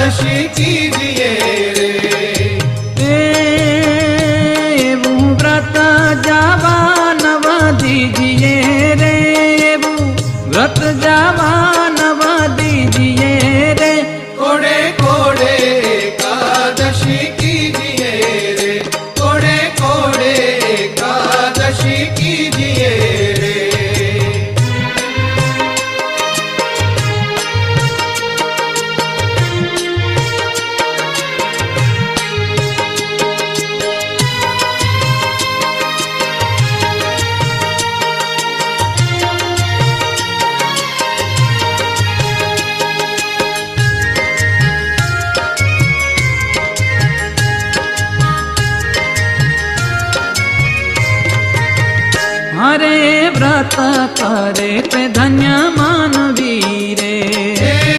एकादशी कीजिए रे। एवं व्रत जावा नव दीजिए रे, व्रत जावा नव दीजिए रे। कोड़े कोड़े एकादशी कीजिए रे, कोड़े कोड़े एकादशी कीजिए रे। हरे व्रत करे ते धन्य मानवी